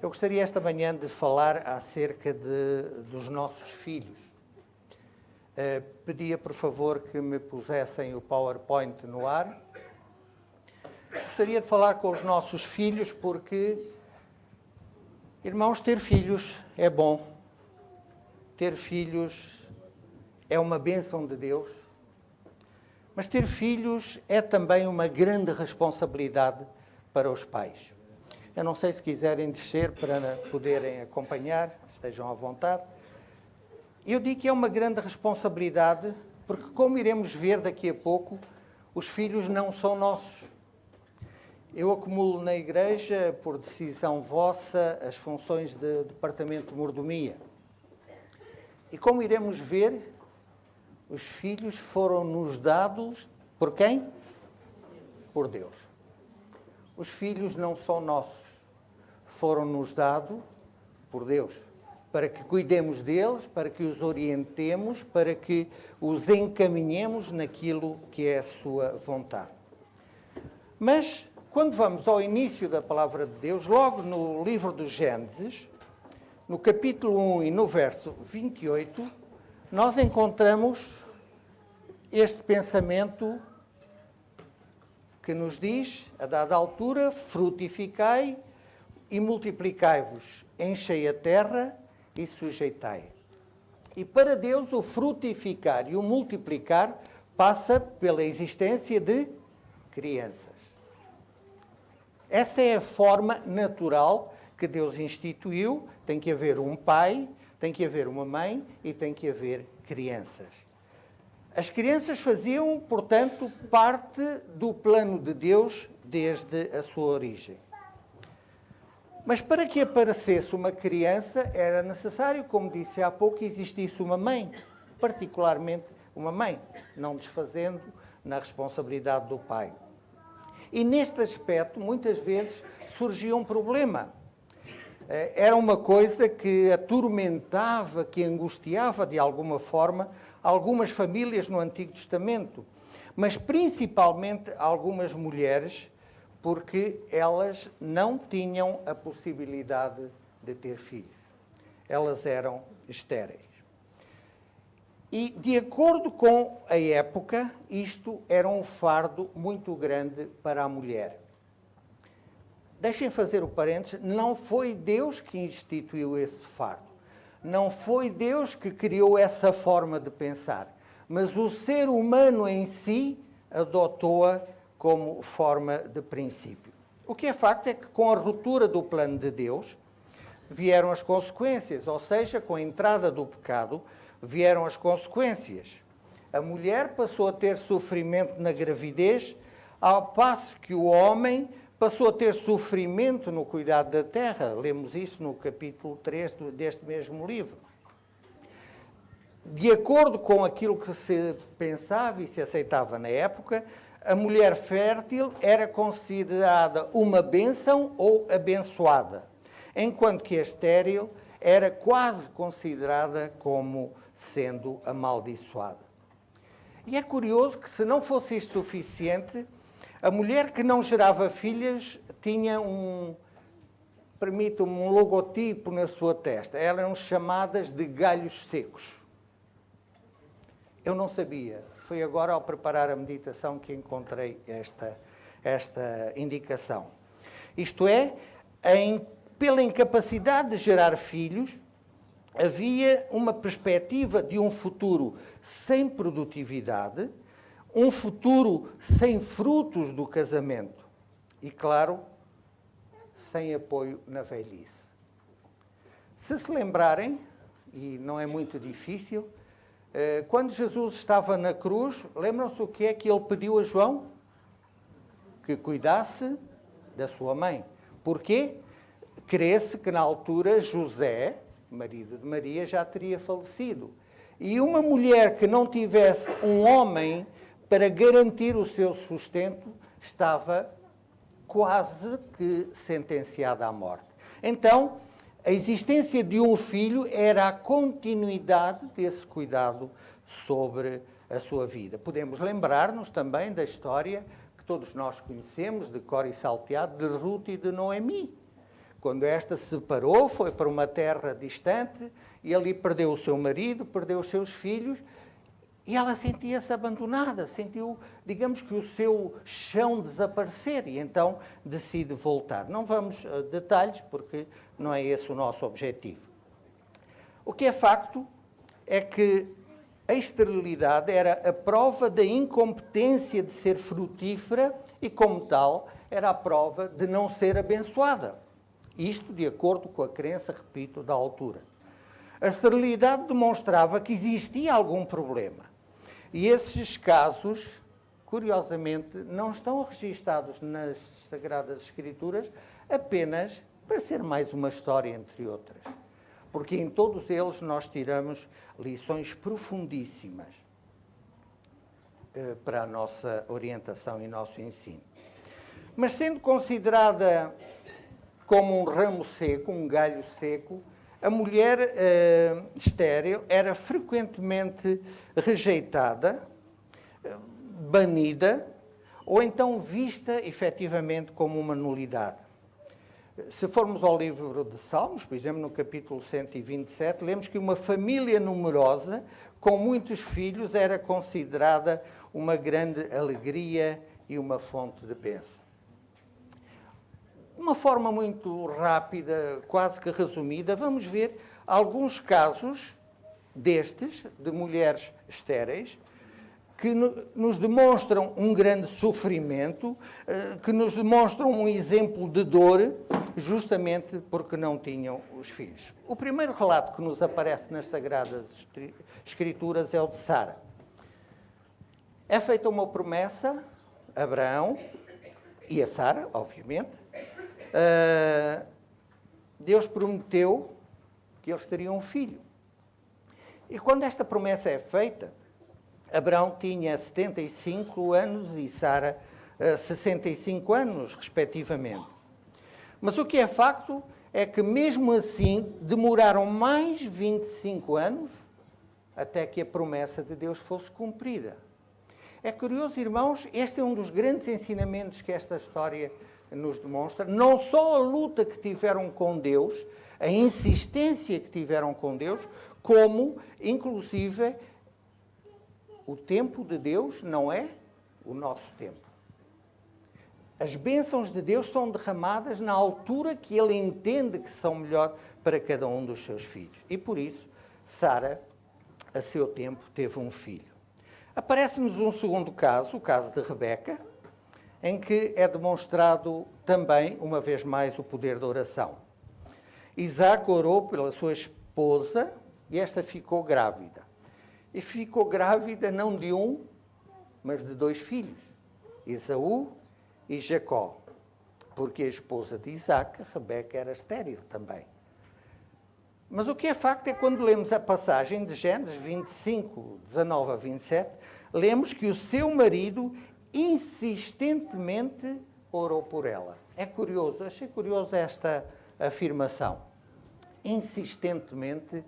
Eu gostaria esta manhã de falar acerca dos nossos filhos. Pedia, por favor, que me pusessem o PowerPoint no ar. Gostaria de falar com os nossos filhos porque, irmãos, ter filhos é bom. Ter filhos é uma bênção de Deus. Mas ter filhos é também uma grande responsabilidade para os pais. Eu não sei se quiserem descer para poderem acompanhar, estejam à vontade. Eu digo que é uma grande responsabilidade, porque como iremos ver daqui a pouco, os filhos não são nossos. Eu acumulo na igreja, por decisão vossa, as funções de departamento de mordomia. E como iremos ver, os filhos foram-nos dados por quem? Por Deus. Os filhos não são nossos. Foram-nos dados por Deus. Para que cuidemos deles, para que os orientemos, para que os encaminhemos naquilo que é a sua vontade. Mas, quando vamos ao início da palavra de Deus, logo no livro do Gênesis, no capítulo 1 e no verso 28, nós encontramos este pensamento que nos diz, a dada altura, frutificai e multiplicai-vos, enchei a terra e sujeitai. E para Deus o frutificar e o multiplicar passa pela existência de crianças. Essa é a forma natural que Deus instituiu. Tem que haver um pai, tem que haver uma mãe e tem que haver crianças. As crianças faziam, portanto, parte do plano de Deus desde a sua origem. Mas para que aparecesse uma criança, era necessário, como disse há pouco, que existisse uma mãe, particularmente uma mãe, não desfazendo na responsabilidade do pai. E neste aspecto, muitas vezes, surgia um problema. Era uma coisa que atormentava, que angustiava de alguma forma algumas famílias no Antigo Testamento, mas principalmente algumas mulheres, porque elas não tinham a possibilidade de ter filhos. Elas eram estéreis. E, de acordo com a época, isto era um fardo muito grande para a mulher. Deixem fazer o parênteses, não foi Deus que instituiu esse fardo. Não foi Deus que criou essa forma de pensar, mas o ser humano em si adotou-a como forma de princípio. O que é facto é que com a ruptura do plano de Deus vieram as consequências, ou seja, com a entrada do pecado vieram as consequências. A mulher passou a ter sofrimento na gravidez, ao passo que o homem passou a ter sofrimento no cuidado da terra. Lemos isso no capítulo 3 deste mesmo livro. De acordo com aquilo que se pensava e se aceitava na época, a mulher fértil era considerada uma bênção ou abençoada, enquanto que a estéril era quase considerada como sendo amaldiçoada. E é curioso que, se não fosse isto suficiente, a mulher que não gerava filhas tinha permite-me, um logotipo na sua testa. Eram chamadas de galhos secos. Eu não sabia. Foi agora, ao preparar a meditação, que encontrei esta indicação. Isto é, pela incapacidade de gerar filhos, havia uma perspectiva de um futuro sem produtividade, um futuro sem frutos do casamento e, claro, sem apoio na velhice. Se lembrarem, e não é muito difícil, quando Jesus estava na cruz, lembram-se o que é que ele pediu a João? Que cuidasse da sua mãe. Porquê? Crê-se que na altura José, marido de Maria, já teria falecido. E uma mulher que não tivesse um homem para garantir o seu sustento, estava quase que sentenciada à morte. Então, a existência de um filho era a continuidade desse cuidado sobre a sua vida. Podemos lembrar-nos também da história que todos nós conhecemos, de cor e salteado, de Ruth e de Noemi, Quando esta se separou, foi para uma terra distante e ali perdeu o seu marido, perdeu os seus filhos e ela sentia-se abandonada, sentiu, digamos que o seu chão desaparecer e então decide voltar. Não vamos a detalhes porque não é esse o nosso objetivo. O que é facto é que a esterilidade era a prova da incompetência de ser frutífera e, como tal, era a prova de não ser abençoada. Isto de acordo com a crença, repito, da altura. A esterilidade demonstrava que existia algum problema. E esses casos, curiosamente, não estão registados nas Sagradas Escrituras apenas para ser mais uma história, entre outras. Porque em todos eles nós tiramos lições profundíssimas para a nossa orientação e nosso ensino. Mas sendo considerada como um ramo seco, um galho seco, a mulher estéril era frequentemente rejeitada, banida, ou então vista efetivamente como uma nulidade. Se formos ao livro de Salmos, por exemplo, no capítulo 127, lemos que uma família numerosa, com muitos filhos, era considerada uma grande alegria e uma fonte de bênção. De uma forma muito rápida, quase que resumida, vamos ver alguns casos destes, de mulheres estéreis, que nos demonstram um grande sofrimento, que nos demonstram um exemplo de dor, justamente porque não tinham os filhos. O primeiro relato que nos aparece nas Sagradas Escrituras é o de Sara. É feita uma promessa a Abraão e a Sara, obviamente. Deus prometeu que eles teriam um filho. E quando esta promessa é feita, Abraão tinha 75 anos e Sara 65 anos, respectivamente. Mas o que é facto é que, mesmo assim, demoraram mais 25 anos até que a promessa de Deus fosse cumprida. É curioso, irmãos, este é um dos grandes ensinamentos que esta história nos demonstra. Não só a luta que tiveram com Deus, a insistência que tiveram com Deus, como, inclusive, o tempo de Deus não é o nosso tempo. As bênçãos de Deus são derramadas na altura que Ele entende que são melhor para cada um dos seus filhos. E por isso, Sara, a seu tempo, teve um filho. Aparece-nos um segundo caso, o caso de Rebeca, em que é demonstrado também, uma vez mais, o poder da oração. Isaac orou pela sua esposa e esta ficou grávida. E ficou grávida não de um, mas de 2 filhos, Esaú e Jacó, porque a esposa de Isaac, Rebeca, era estéril também. Mas o que é facto é que quando lemos a passagem de Gênesis 25, 19 a 27, lemos que o seu marido insistentemente orou por ela. É curioso, achei curioso esta afirmação. Insistentemente,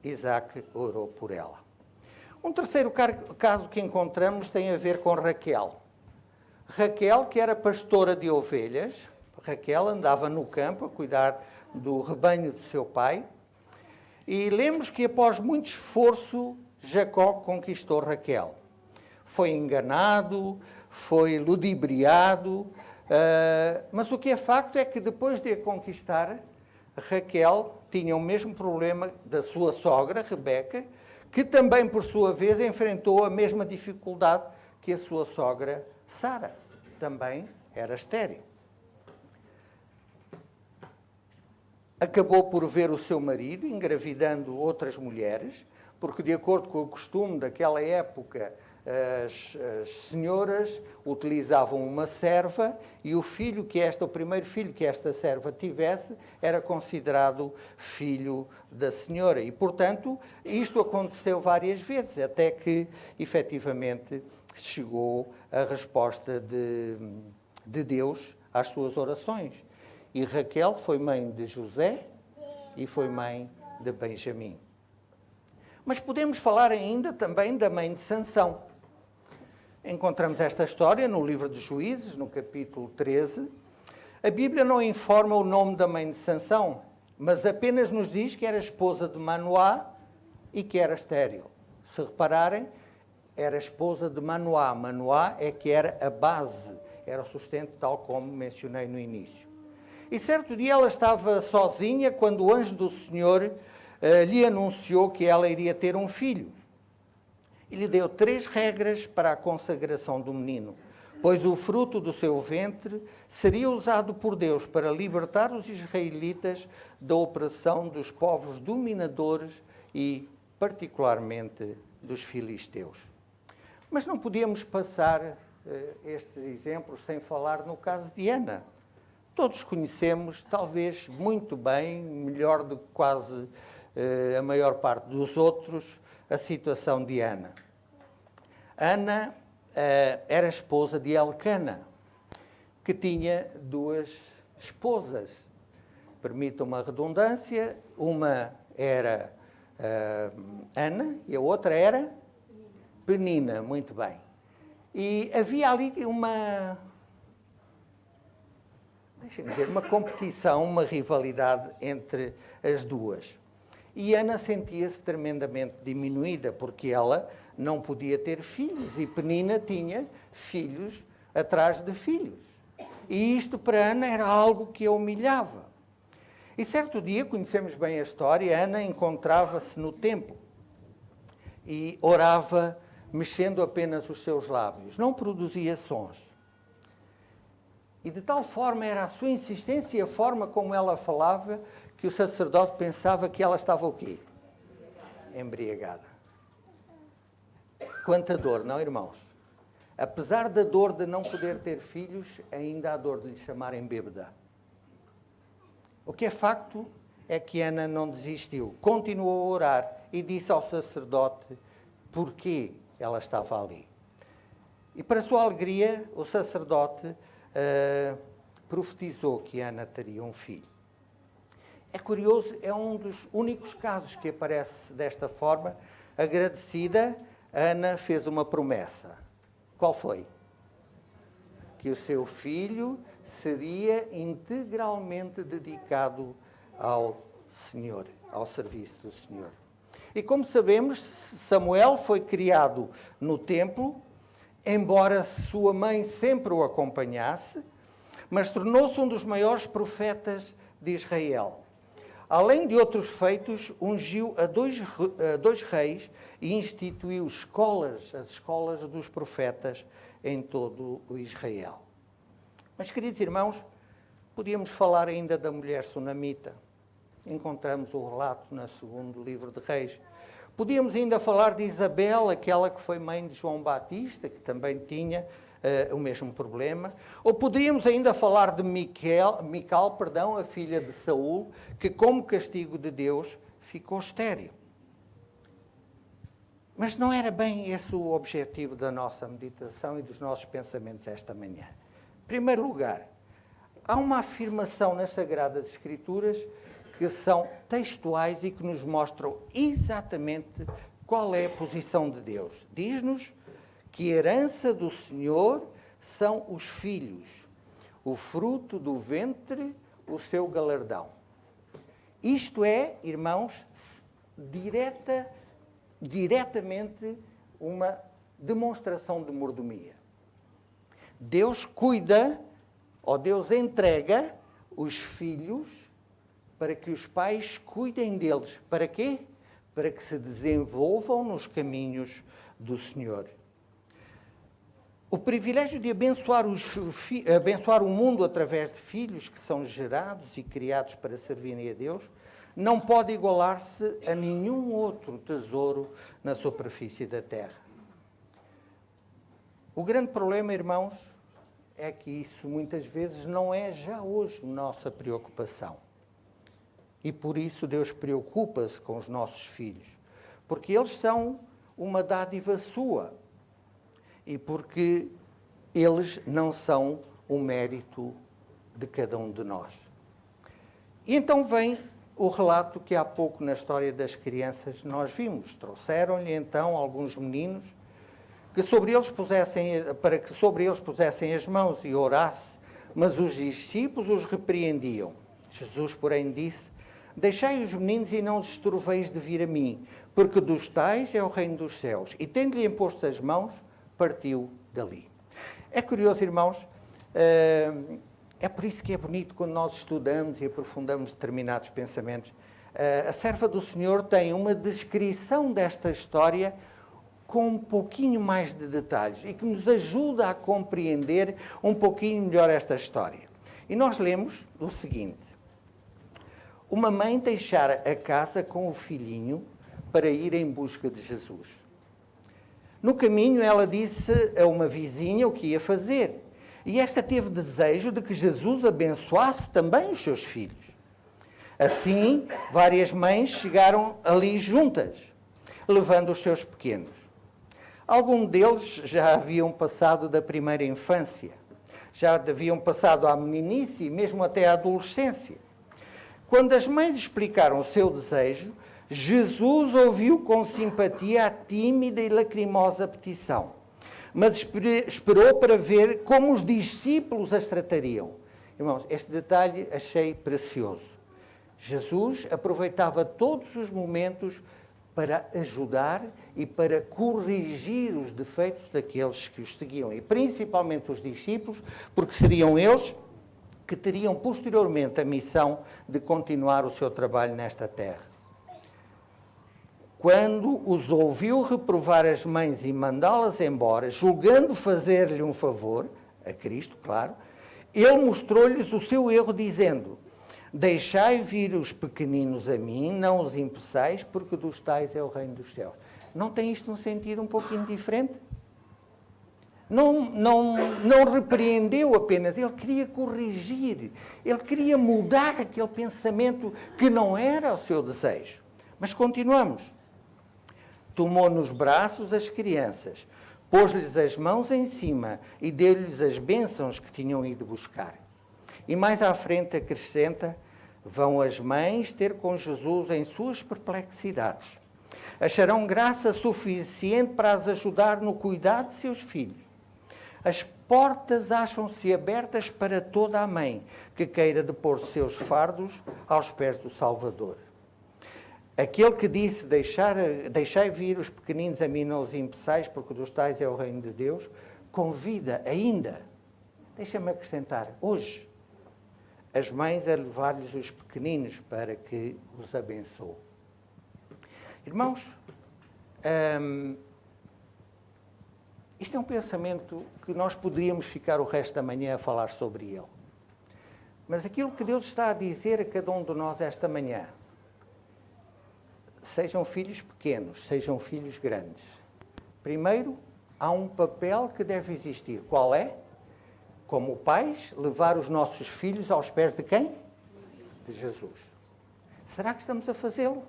Isaac orou por ela. Um terceiro caso que encontramos tem a ver com Raquel. Raquel, que era pastora de ovelhas, Raquel andava no campo a cuidar do rebanho do seu pai, e lemos que após muito esforço, Jacó conquistou Raquel. Foi enganado, foi ludibriado, mas o que é facto é que depois de a conquistar, Raquel tinha o mesmo problema da sua sogra, Rebeca, que também, por sua vez, enfrentou a mesma dificuldade que a sua sogra, Sara. Também era estéril. Acabou por ver o seu marido engravidando outras mulheres, porque, de acordo com o costume daquela época, as senhoras utilizavam uma serva e o primeiro filho que esta serva tivesse era considerado filho da senhora. E, portanto, isto aconteceu várias vezes, até que, efetivamente, chegou a resposta de Deus às suas orações. E Raquel foi mãe de José e foi mãe de Benjamim. Mas podemos falar ainda também da mãe de Sansão. Encontramos esta história no livro de Juízes, no capítulo 13. A Bíblia não informa o nome da mãe de Sansão, mas apenas nos diz que era esposa de Manoá e que era estéril. Se repararem, era esposa de Manoá. Manoá é que era a base, era o sustento, tal como mencionei no início. E certo dia ela estava sozinha quando o anjo do Senhor lhe anunciou que ela iria ter um filho. E lhe deu 3 regras para a consagração do menino, pois o fruto do seu ventre seria usado por Deus para libertar os israelitas da opressão dos povos dominadores e, particularmente, dos filisteus. Mas não podíamos passar estes exemplos sem falar no caso de Ana. Todos conhecemos, talvez muito bem, melhor do que quase a maior parte dos outros, a situação de Ana. Ana era esposa de Elcana, que tinha 2 esposas. Permitam uma redundância, uma era Ana e a outra era Penina, muito bem. E havia ali uma competição, uma rivalidade entre as duas. E Ana sentia-se tremendamente diminuída, porque ela não podia ter filhos, e Penina tinha filhos atrás de filhos. E isto para Ana era algo que a humilhava. E certo dia, conhecemos bem a história, Ana encontrava-se no templo e orava mexendo apenas os seus lábios, não produzia sons. E de tal forma era a sua insistência e a forma como ela falava, que o sacerdote pensava que ela estava o quê? Embriagada. Quanta dor, não, irmãos? Apesar da dor de não poder ter filhos, ainda há dor de lhe chamarem bêbada. O que é facto é que Ana não desistiu, continuou a orar e disse ao sacerdote porquê ela estava ali. E para sua alegria, o sacerdote profetizou que Ana teria um filho. É curioso, é um dos únicos casos que aparece desta forma. Agradecida, Ana fez uma promessa. Qual foi? Que o seu filho seria integralmente dedicado ao Senhor, ao serviço do Senhor. E como sabemos, Samuel foi criado no templo, embora sua mãe sempre o acompanhasse, mas tornou-se um dos maiores profetas de Israel. Além de outros feitos, ungiu a dois reis e instituiu as escolas dos profetas em todo o Israel. Mas, queridos irmãos, podíamos falar ainda da mulher sunamita. Encontramos o relato no 2º livro de Reis. Podíamos ainda falar de Isabel, aquela que foi mãe de João Batista, que também tinha o mesmo problema. Ou poderíamos ainda falar de Mical, a filha de Saul, que como castigo de Deus ficou estéril. Mas não era bem esse o objetivo da nossa meditação e dos nossos pensamentos esta manhã. Em primeiro lugar, há uma afirmação nas Sagradas Escrituras que são textuais e que nos mostram exatamente qual é a posição de Deus. Diz-nos que a herança do Senhor são os filhos, o fruto do ventre, o seu galardão. Isto é, irmãos, diretamente uma demonstração de mordomia. Deus cuida, ou Deus entrega os filhos para que os pais cuidem deles. Para quê? Para que se desenvolvam nos caminhos do Senhor. O privilégio de abençoar o mundo através de filhos que são gerados e criados para servirem a Deus não pode igualar-se a nenhum outro tesouro na superfície da terra. O grande problema, irmãos, é que isso muitas vezes não é já hoje nossa preocupação. E por isso Deus preocupa-se com os nossos filhos, porque eles são uma dádiva sua e porque eles não são o mérito de cada um de nós. E então vem o relato que há pouco na história das crianças nós vimos. Trouxeram-lhe então alguns meninos para que sobre eles pusessem as mãos e orasse, mas os discípulos os repreendiam. Jesus, porém, disse: deixai os meninos e não os estorveis de vir a mim, porque dos tais é o reino dos céus. E tendo-lhe imposto as mãos, partiu dali. É curioso, irmãos, é por isso que é bonito quando nós estudamos e aprofundamos determinados pensamentos. A serva do Senhor tem uma descrição desta história com um pouquinho mais de detalhes e que nos ajuda a compreender um pouquinho melhor esta história. E nós lemos o seguinte: uma mãe deixara a casa com o filhinho para ir em busca de Jesus. No caminho, ela disse a uma vizinha o que ia fazer. E esta teve desejo de que Jesus abençoasse também os seus filhos. Assim, várias mães chegaram ali juntas, levando os seus pequenos. Alguns deles já haviam passado da primeira infância, já haviam passado à meninice e mesmo até à adolescência. Quando as mães explicaram o seu desejo, Jesus ouviu com simpatia a tímida e lacrimosa petição, mas esperou para ver como os discípulos as tratariam. Irmãos, este detalhe achei precioso. Jesus aproveitava todos os momentos para ajudar e para corrigir os defeitos daqueles que os seguiam, e principalmente os discípulos, porque seriam eles que teriam posteriormente a missão de continuar o seu trabalho nesta terra. Quando os ouviu reprovar as mães e mandá-las embora, julgando fazer-lhe um favor, a Cristo, claro, ele mostrou-lhes o seu erro, dizendo: deixai vir os pequeninos a mim, não os impeçais, porque dos tais é o reino dos céus. Não tem isto um sentido um pouquinho diferente? Não repreendeu apenas, ele queria corrigir, ele queria mudar aquele pensamento que não era o seu desejo. Mas continuamos. Tomou nos braços as crianças, pôs-lhes as mãos em cima e deu-lhes as bênçãos que tinham ido buscar. E mais à frente acrescenta: vão as mães ter com Jesus em suas perplexidades. Acharão graça suficiente para as ajudar no cuidado de seus filhos. As portas acham-se abertas para toda a mãe que queira depor seus fardos aos pés do Salvador. Aquele que disse: deixai vir os pequeninos a mim, não os impeçais, porque dos tais é o reino de Deus, convida ainda, deixa-me acrescentar, hoje, as mães a levar-lhes os pequeninos para que os abençoe. Irmãos, isto é um pensamento que nós poderíamos ficar o resto da manhã a falar sobre ele. Mas aquilo que Deus está a dizer a cada um de nós esta manhã: sejam filhos pequenos, sejam filhos grandes. Primeiro, há um papel que deve existir. Qual é? Como pais, levar os nossos filhos aos pés de quem? De Jesus. Será que estamos a fazê-lo?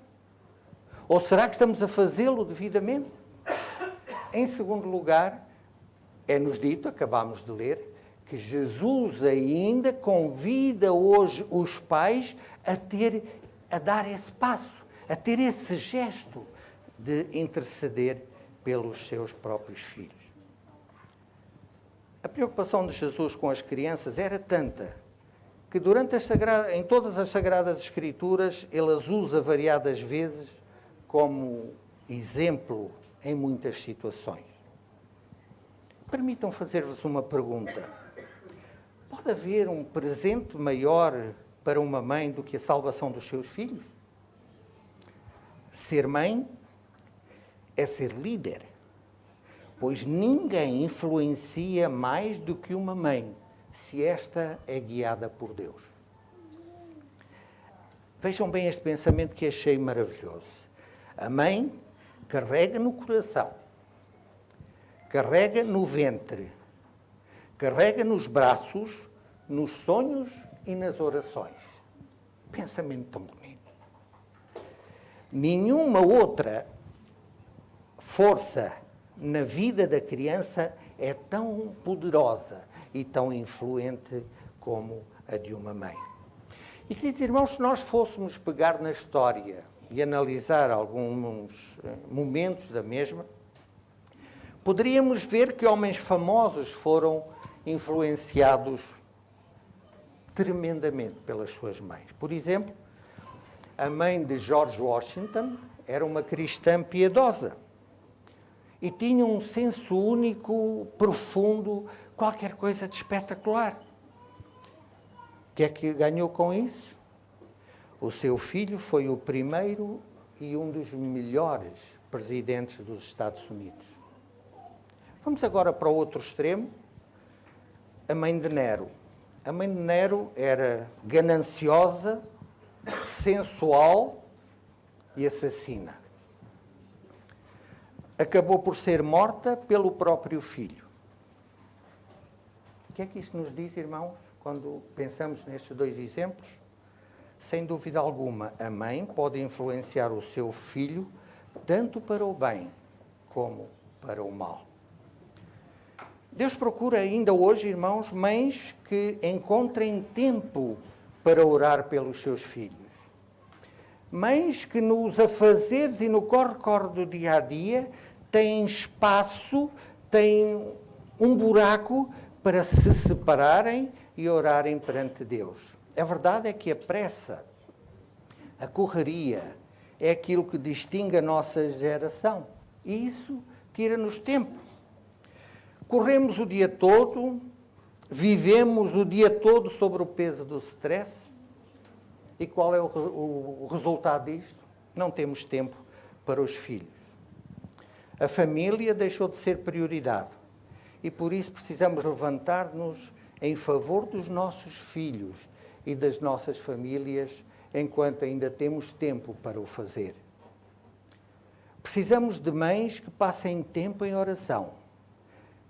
Ou será que estamos a fazê-lo devidamente? Em segundo lugar, é-nos dito, acabamos de ler, que Jesus ainda convida hoje os pais a dar esse passo, a ter esse gesto de interceder pelos seus próprios filhos. A preocupação de Jesus com as crianças era tanta que em todas as Sagradas Escrituras ele as usa variadas vezes como exemplo em muitas situações. Permitam fazer-vos uma pergunta. Pode haver um presente maior para uma mãe do que a salvação dos seus filhos? Ser mãe é ser líder, pois ninguém influencia mais do que uma mãe, se esta é guiada por Deus. Vejam bem este pensamento que achei maravilhoso. A mãe carrega no coração, carrega no ventre, carrega nos braços, nos sonhos e nas orações. Pensamento tão bonito. Nenhuma outra força na vida da criança é tão poderosa e tão influente como a de uma mãe. E, queridos irmãos, se nós fôssemos pegar na história e analisar alguns momentos da mesma, poderíamos ver que homens famosos foram influenciados tremendamente pelas suas mães. Por exemplo, a mãe de George Washington era uma cristã piedosa e tinha um senso único, profundo, qualquer coisa de espetacular. O que é que ganhou com isso? O seu filho foi o primeiro e um dos melhores presidentes dos Estados Unidos. Vamos agora para o outro extremo, a mãe de Nero. A mãe de Nero era gananciosa, sensual e assassina. Acabou por ser morta pelo próprio filho. O que é que isto nos diz, irmãos, quando pensamos nestes dois exemplos? Sem dúvida alguma, a mãe pode influenciar o seu filho tanto para o bem como para o mal. Deus procura ainda hoje, irmãos, mães que encontrem tempo para orar pelos seus filhos. Mães que nos afazeres e no corre-corre do dia a dia têm espaço, têm um buraco para se separarem e orarem perante Deus. A verdade é que a pressa, a correria, é aquilo que distingue a nossa geração. E isso tira-nos tempo. Corremos o dia todo, vivemos o dia todo sobre o peso do stress. E qual é o resultado disto? Não temos tempo para os filhos. A família deixou de ser prioridade. E por isso precisamos levantar-nos em favor dos nossos filhos e das nossas famílias, enquanto ainda temos tempo para o fazer. Precisamos de mães que passem tempo em oração,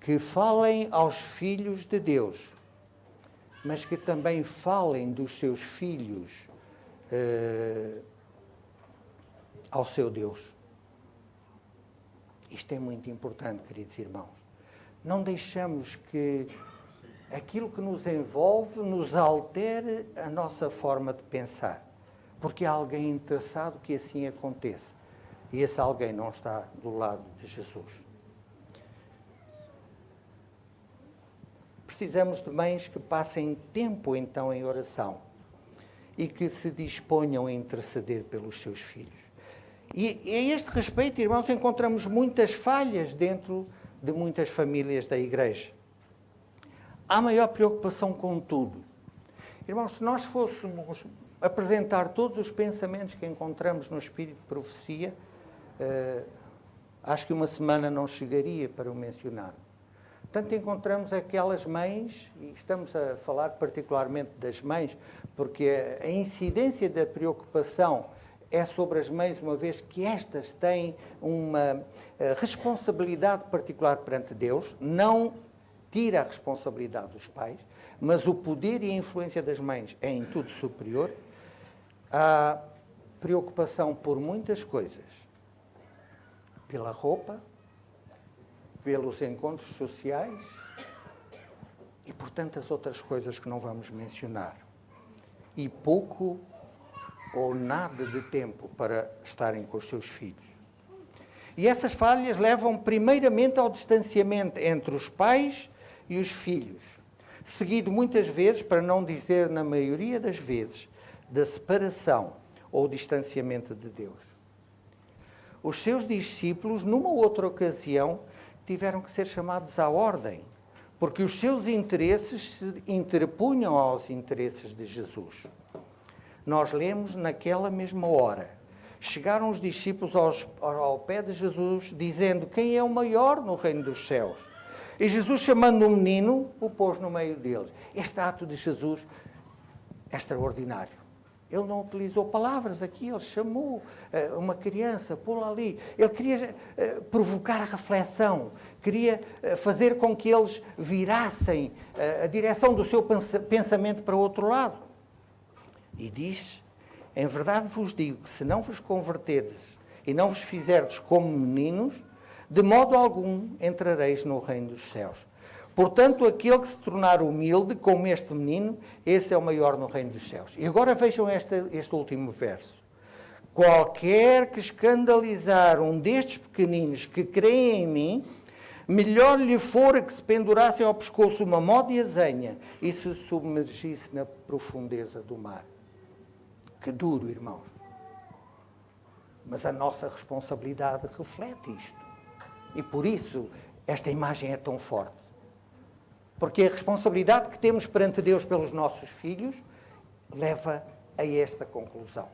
que falem aos filhos de Deus, mas que também falem dos seus filhos ao seu Deus. Isto é muito importante, queridos irmãos. Não deixamos que aquilo que nos envolve nos altere a nossa forma de pensar, porque há alguém interessado que assim aconteça. E esse alguém não está do lado de Jesus. Precisamos de mães que passem tempo, então, em oração e que se disponham a interceder pelos seus filhos. E a este respeito, irmãos, encontramos muitas falhas dentro de muitas famílias da Igreja. Há maior preocupação com tudo. Irmãos, se nós fôssemos apresentar todos os pensamentos que encontramos no Espírito de Profecia, acho que uma semana não chegaria para o mencionar. Portanto, encontramos aquelas mães, e estamos a falar particularmente das mães, porque a incidência da preocupação é sobre as mães, uma vez que estas têm uma responsabilidade particular perante Deus, não tira a responsabilidade dos pais, mas o poder e a influência das mães é em tudo superior. Há preocupação por muitas coisas, pela roupa, pelos encontros sociais e por tantas outras coisas que não vamos mencionar. E pouco ou nada de tempo para estarem com os seus filhos. E essas falhas levam primeiramente ao distanciamento entre os pais e os filhos, seguido muitas vezes, para não dizer na maioria das vezes, da separação ou distanciamento de Deus. Os seus discípulos, numa outra ocasião, tiveram que ser chamados à ordem, porque os seus interesses se interpunham aos interesses de Jesus. Nós lemos naquela mesma hora. Chegaram os discípulos ao pé de Jesus, dizendo: quem é o maior no reino dos céus? E Jesus, chamando um menino, o pôs no meio deles. Este ato de Jesus é extraordinário. Ele não utilizou palavras aqui, ele chamou uma criança, pô-la ali. Ele queria provocar a reflexão, queria fazer com que eles virassem a direção do seu pensamento para o outro lado. E diz: em verdade vos digo que se não vos converterdes e não vos fizerdes como meninos, de modo algum entrareis no reino dos céus. Portanto, aquele que se tornar humilde, como este menino, esse é o maior no reino dos céus. E agora vejam este último verso. Qualquer que escandalizar um destes pequeninos que creem em mim, Melhor lhe fora que se pendurasse ao pescoço uma mó de azenha e se submergisse na profundeza do mar. Que duro, irmãos. Mas a nossa responsabilidade reflete isto. E por isso esta imagem é tão forte. Porque a responsabilidade que temos perante Deus pelos nossos filhos leva a esta conclusão.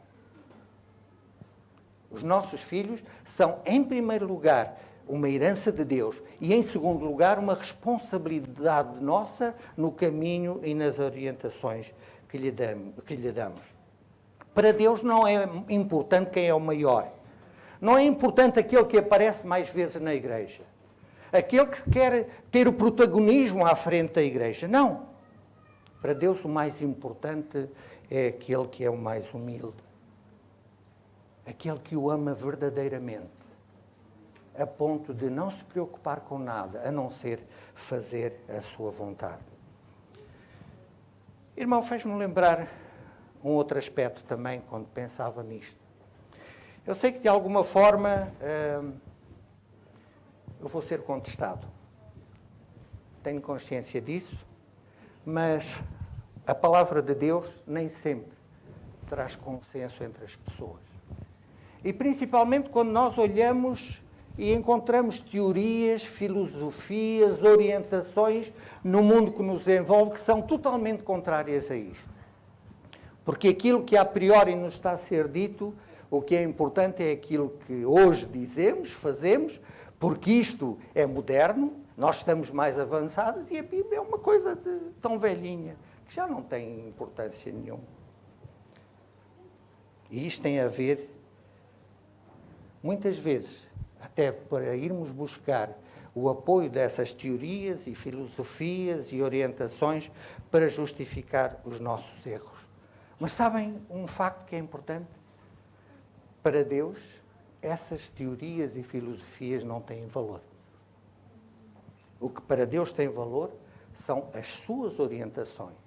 Os nossos filhos são, em primeiro lugar, uma herança de Deus e, em segundo lugar, uma responsabilidade nossa no caminho e nas orientações que lhe damos. Para Deus não é importante quem é o maior. Não é importante aquele que aparece mais vezes na igreja. Aquele que quer ter o protagonismo à frente da igreja. Não. Para Deus o mais importante é aquele que é o mais humilde. Aquele que o ama verdadeiramente. A ponto de não se preocupar com nada, a não ser fazer a sua vontade. Irmão, fez-me lembrar um outro aspecto também, quando pensava nisto. Eu sei que, de alguma forma, eu vou ser contestado. Tenho consciência disso, mas a palavra de Deus nem sempre traz consenso entre as pessoas. E, principalmente, quando nós olhamos e encontramos teorias, filosofias, orientações no mundo que nos envolve que são totalmente contrárias a isto. Porque aquilo que a priori nos está a ser dito, o que é importante é aquilo que hoje dizemos, fazemos, porque isto é moderno, nós estamos mais avançados e a Bíblia é uma coisa tão velhinha que já não tem importância nenhuma. E isto tem a ver, muitas vezes, até para irmos buscar o apoio dessas teorias e filosofias e orientações para justificar os nossos erros. Mas sabem um facto que é importante? Para Deus, essas teorias e filosofias não têm valor. O que para Deus tem valor são as suas orientações.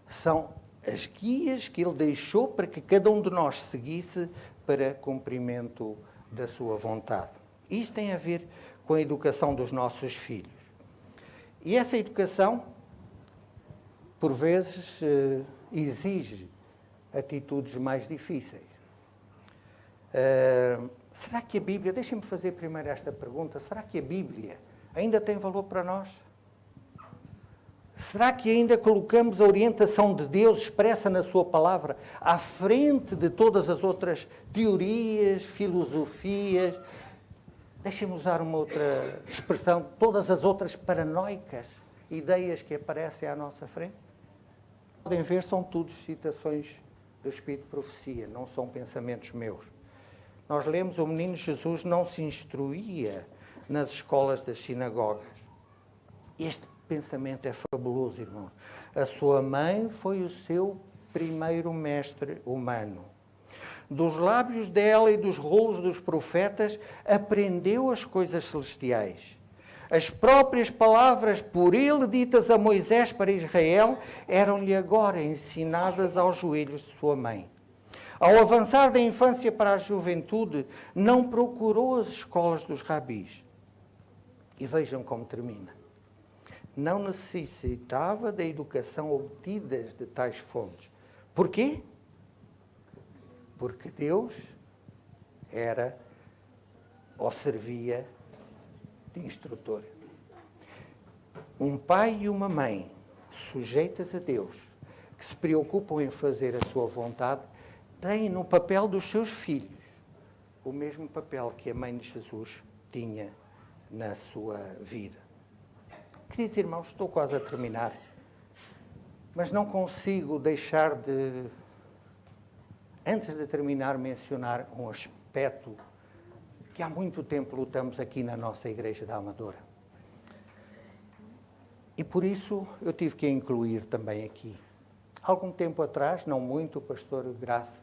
São as guias que Ele deixou para que cada um de nós seguisse para cumprimento da sua vontade. Isto tem a ver com a educação dos nossos filhos. E essa educação, por vezes, exige atitudes mais difíceis. Será que a Bíblia, deixem-me fazer primeiro esta pergunta, será que a Bíblia ainda tem valor para nós? Será que ainda colocamos a orientação de Deus expressa na sua palavra à frente de todas as outras teorias, filosofias? Deixem-me usar uma outra expressão, todas as outras paranoicas ideias que aparecem à nossa frente? Podem ver, são tudo citações do Espírito de Profecia, não são pensamentos meus. Nós lemos, o menino Jesus não se instruía nas escolas das sinagogas. Este pensamento é fabuloso, irmão. A sua mãe foi o seu primeiro mestre humano. Dos lábios dela e dos rolos dos profetas aprendeu as coisas celestiais. As próprias palavras por ele ditas a Moisés para Israel eram-lhe agora ensinadas aos joelhos de sua mãe. Ao avançar da infância para a juventude, não procurou as escolas dos rabis. E vejam como termina. Não necessitava da educação obtida de tais fontes. Porquê? Porque Deus era ou servia de instrutor. Um pai e uma mãe sujeitas a Deus, que se preocupam em fazer a sua vontade, têm no papel dos seus filhos o mesmo papel que a mãe de Jesus tinha na sua vida. Queridos irmãos, estou quase a terminar, mas não consigo deixar de, antes de terminar, mencionar um aspecto que há muito tempo lutamos aqui na nossa Igreja da Amadora. E por isso eu tive que a incluir também aqui. Algum tempo atrás, não muito, o pastor Graça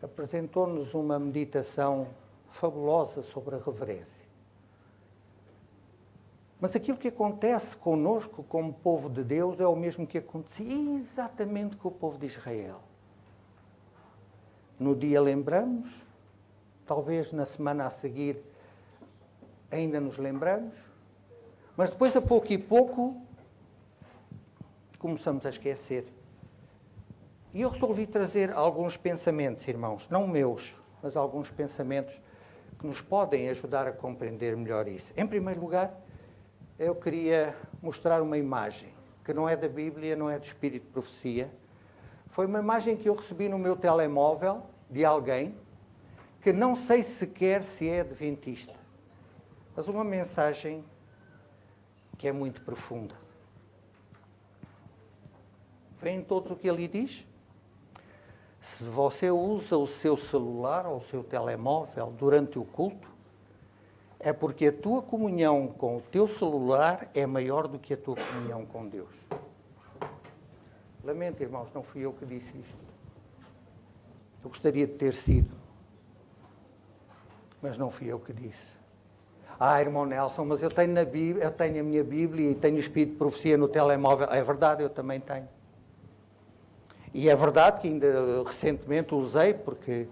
apresentou-nos uma meditação fabulosa sobre a reverência. Mas aquilo que acontece conosco como povo de Deus é o mesmo que acontecia exatamente com o povo de Israel. No dia lembramos, talvez na semana a seguir ainda nos lembramos, Mas depois, a pouco e pouco, começamos a esquecer. E eu resolvi trazer alguns pensamentos, irmãos, não meus, mas alguns pensamentos que nos podem ajudar a compreender melhor isso. Em primeiro lugar, eu queria mostrar uma imagem, que não é da Bíblia, não é do Espírito de Profecia. Foi uma imagem que eu recebi no meu telemóvel de alguém que não sei sequer se é adventista, mas uma mensagem que é muito profunda. Veem todos o que ele diz? Se você usa o seu celular ou o seu telemóvel durante o culto, é porque a tua comunhão com o teu celular é maior do que a tua comunhão com Deus. Lamento, irmãos, não fui eu que disse isto. Eu gostaria de ter sido, mas não fui eu que disse. Irmão Nelson, mas eu tenho a minha Bíblia e tenho o Espírito de Profecia no telemóvel. É verdade, eu também tenho. E é verdade que ainda recentemente usei, porque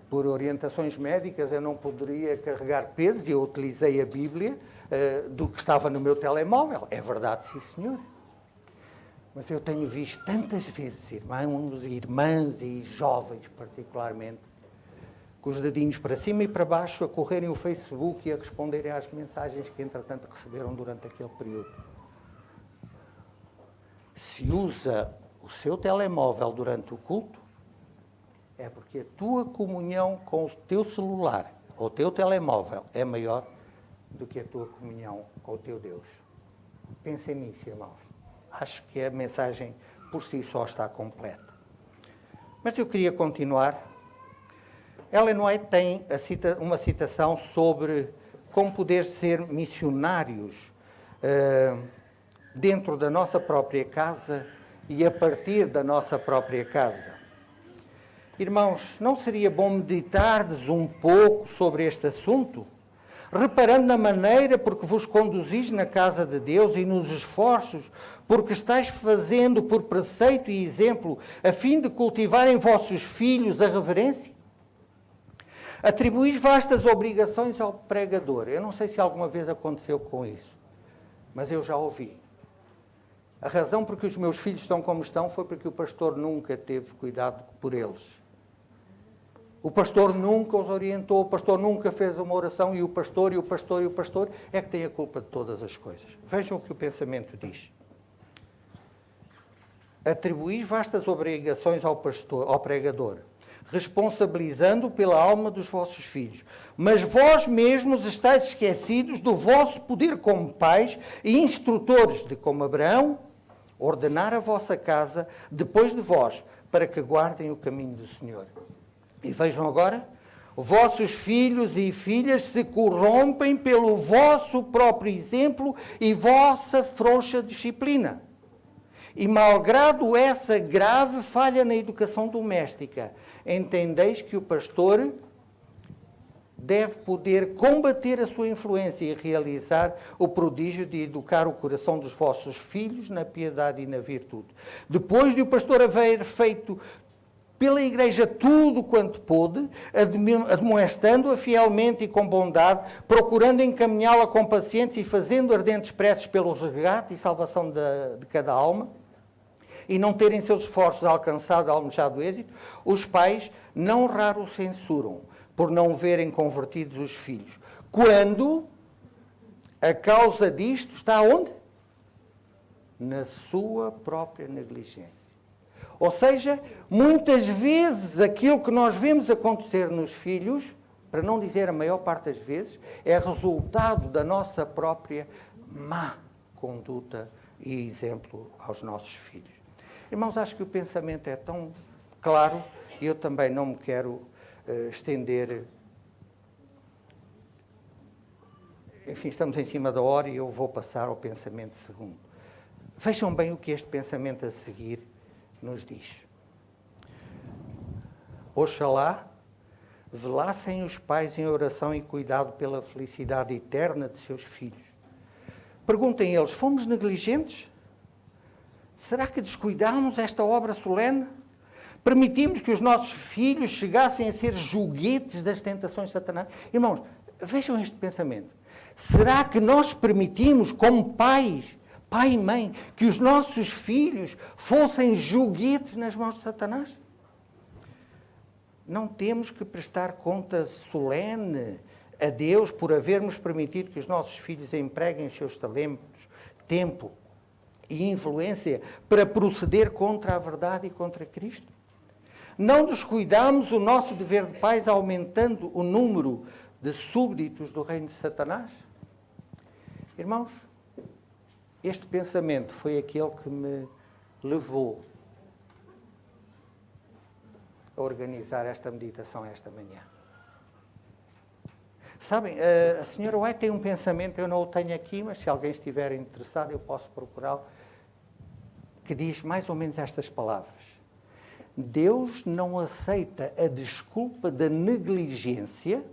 por orientações médicas eu não poderia carregar pesos e eu utilizei a Bíblia do que estava no meu telemóvel. É verdade, sim, senhor. Mas eu tenho visto tantas vezes irmãos, irmãs e jovens particularmente, com os dedinhos para cima e para baixo, a correrem o Facebook e a responderem às mensagens que, entretanto, receberam durante aquele período. Se usa o seu telemóvel durante o culto, é porque a tua comunhão com o teu celular ou o teu telemóvel é maior do que a tua comunhão com o teu Deus. Pensem nisso, irmãos. Acho que a mensagem por si só está completa. Mas eu queria continuar. Ellen White tem uma citação sobre como poder ser missionários dentro da nossa própria casa e a partir da nossa própria casa. Irmãos, não seria bom meditardes um pouco sobre este assunto? Reparando na maneira por que vos conduzis na casa de Deus e nos esforços porque estáis fazendo por preceito e exemplo a fim de cultivar em vossos filhos a reverência? Atribuís vastas obrigações ao pregador. Eu não sei se alguma vez aconteceu com isso, mas eu já ouvi. A razão por que os meus filhos estão como estão foi porque o pastor nunca teve cuidado por eles. O pastor nunca os orientou, o pastor nunca fez uma oração e o pastor é que tem a culpa de todas as coisas. Vejam o que o pensamento diz. Atribuís vastas obrigações ao pregador, responsabilizando pela alma dos vossos filhos. Mas vós mesmos estáis esquecidos do vosso poder como pais e instrutores de como Abraão ordenar a vossa casa depois de vós, para que guardem o caminho do Senhor. E vejam agora, vossos filhos e filhas se corrompem pelo vosso próprio exemplo e vossa frouxa disciplina. E malgrado essa grave falha na educação doméstica, entendeis que o pastor deve poder combater a sua influência e realizar o prodígio de educar o coração dos vossos filhos na piedade e na virtude. Depois de o pastor haver feito pela Igreja tudo quanto pôde, admoestando-a fielmente e com bondade, procurando encaminhá-la com paciência e fazendo ardentes preces pelo resgate e salvação de cada alma, e não terem seus esforços alcançado almejado êxito, os pais não raro censuram por não verem convertidos os filhos. Quando a causa disto está onde? Na sua própria negligência. Ou seja, muitas vezes aquilo que nós vemos acontecer nos filhos, para não dizer a maior parte das vezes, é resultado da nossa própria má conduta e exemplo aos nossos filhos. Irmãos, acho que o pensamento é tão claro e eu também não me quero estender. Enfim, estamos em cima da hora e eu vou passar ao pensamento segundo. Vejam bem o que este pensamento a seguir nos diz. Oxalá velassem os pais em oração e cuidado pela felicidade eterna de seus filhos. Perguntem eles, fomos negligentes? Será que descuidámos esta obra solene? Permitimos que os nossos filhos chegassem a ser joguetes das tentações de Satanás? Irmãos, vejam este pensamento. Será que nós permitimos, como pais, pai e mãe, que os nossos filhos fossem joguetes nas mãos de Satanás? Não temos que prestar conta solene a Deus por havermos permitido que os nossos filhos empreguem os seus talentos, tempo e influência para proceder contra a verdade e contra Cristo? Não descuidamos o nosso dever de pais aumentando o número de súbditos do reino de Satanás? Irmãos, este pensamento foi aquele que me levou a organizar esta meditação esta manhã. Sabem, a senhora White tem um pensamento, eu não o tenho aqui, mas se alguém estiver interessado eu posso procurá-lo, que diz mais ou menos estas palavras. Deus não aceita a desculpa da negligência,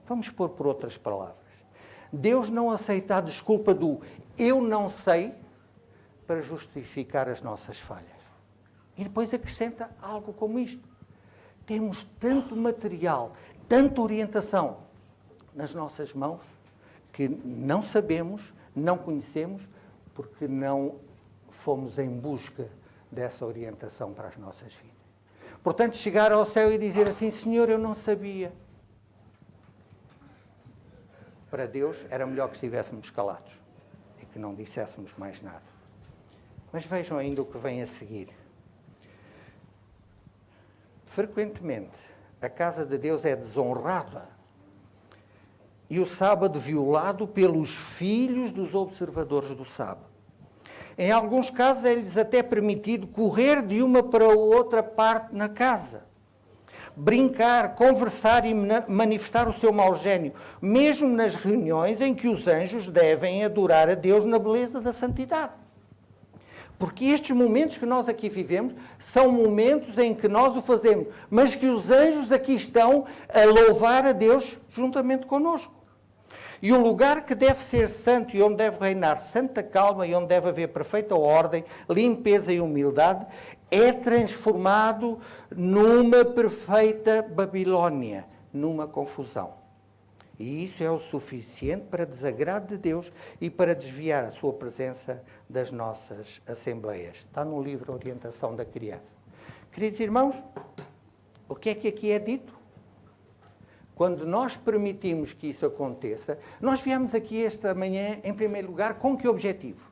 vamos pôr por outras palavras. Deus não aceita a desculpa do eu não sei para justificar as nossas falhas. E depois acrescenta algo como isto. Temos tanto material, tanta orientação nas nossas mãos que não sabemos, não conhecemos, porque não fomos em busca dessa orientação para as nossas vidas. Portanto, chegar ao céu e dizer assim, Senhor, eu não sabia. Para Deus era melhor que estivéssemos calados e que não disséssemos mais nada. Mas vejam ainda o que vem a seguir. Frequentemente, a casa de Deus é desonrada e o sábado violado pelos filhos dos observadores do sábado. Em alguns casos é-lhes até permitido correr de uma para outra parte na casa, brincar, conversar e manifestar o seu mau gênio, mesmo nas reuniões em que os anjos devem adorar a Deus na beleza da santidade. Porque estes momentos que nós aqui vivemos são momentos em que nós o fazemos, mas que os anjos aqui estão a louvar a Deus juntamente connosco. E o lugar que deve ser santo e onde deve reinar santa calma e onde deve haver perfeita ordem, limpeza e humildade, é transformado numa perfeita Babilónia, numa confusão. E isso é o suficiente para desagrado de Deus e para desviar a sua presença das nossas assembleias. Está no livro Orientação da Criança. Queridos irmãos, o que é que aqui é dito? Quando nós permitimos que isso aconteça, nós viemos aqui esta manhã, em primeiro lugar, com que objetivo?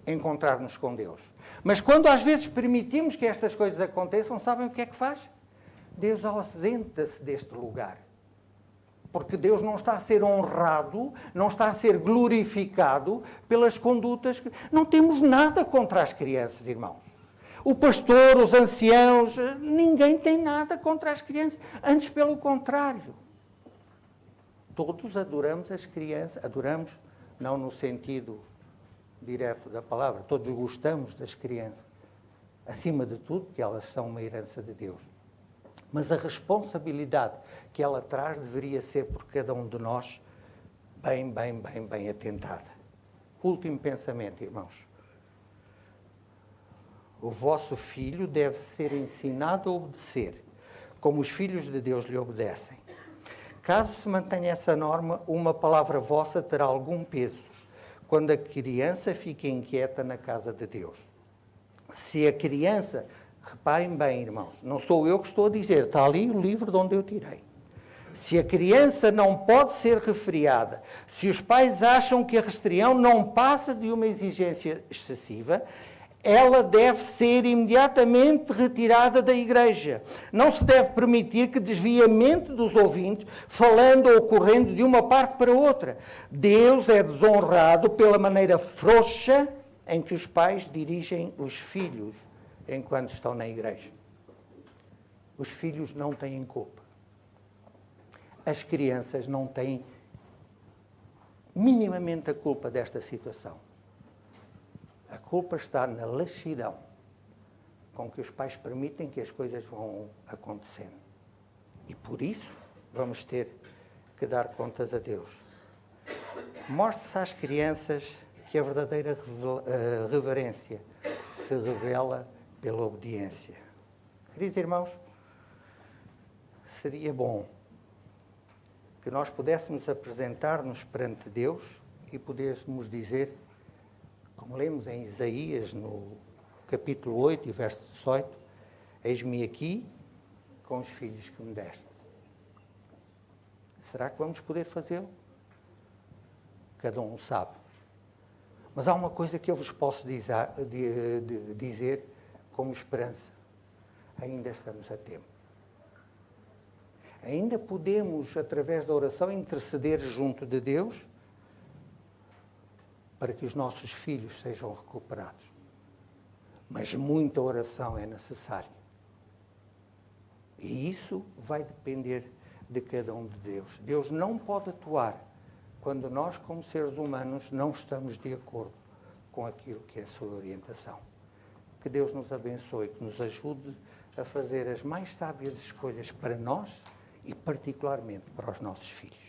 Encontrar-nos com Deus. Mas quando às vezes permitimos que estas coisas aconteçam, sabem o que é que faz? Deus ausenta-se deste lugar. Porque Deus não está a ser honrado, não está a ser glorificado pelas condutas que... Não temos nada contra as crianças, irmãos. O pastor, os anciãos, ninguém tem nada contra as crianças. Antes, pelo contrário. Todos adoramos as crianças. Adoramos, não no sentido direto da palavra. Todos gostamos das crianças. Acima de tudo, que elas são uma herança de Deus. Mas a responsabilidade que ela traz deveria ser por cada um de nós bem atentada. Último pensamento, irmãos. O vosso filho deve ser ensinado a obedecer, como os filhos de Deus lhe obedecem. Caso se mantenha essa norma, uma palavra vossa terá algum peso, quando a criança fica inquieta na casa de Deus. Se a criança, reparem bem, irmãos, não sou eu que estou a dizer, está ali o livro de onde eu tirei. Se a criança não pode ser refriada, se os pais acham que a restrição não passa de uma exigência excessiva, ela deve ser imediatamente retirada da igreja. Não se deve permitir que desvie a mente dos ouvintes, falando ou correndo de uma parte para outra. Deus é desonrado pela maneira frouxa em que os pais dirigem os filhos enquanto estão na igreja. Os filhos não têm culpa. As crianças não têm minimamente a culpa desta situação. A culpa está na laxidão com que os pais permitem que as coisas vão acontecendo. E por isso vamos ter que dar contas a Deus. Mostre-se às crianças que a verdadeira reverência se revela pela obediência. Queridos irmãos, seria bom que que nós pudéssemos apresentar-nos perante Deus e pudéssemos dizer, como lemos em Isaías, no capítulo 8 e verso 18, eis-me aqui com os filhos que me deste. Será que vamos poder fazê-lo? Cada um sabe. Mas há uma coisa que eu vos posso dizer como esperança. Ainda estamos a tempo. Ainda podemos, através da oração, interceder junto de Deus para que os nossos filhos sejam recuperados. Mas muita oração é necessária. E isso vai depender de cada um de Deus. Deus não pode atuar quando nós, como seres humanos, não estamos de acordo com aquilo que é a sua orientação. Que Deus nos abençoe, que nos ajude a fazer as mais sábias escolhas para nós e particularmente para os nossos filhos.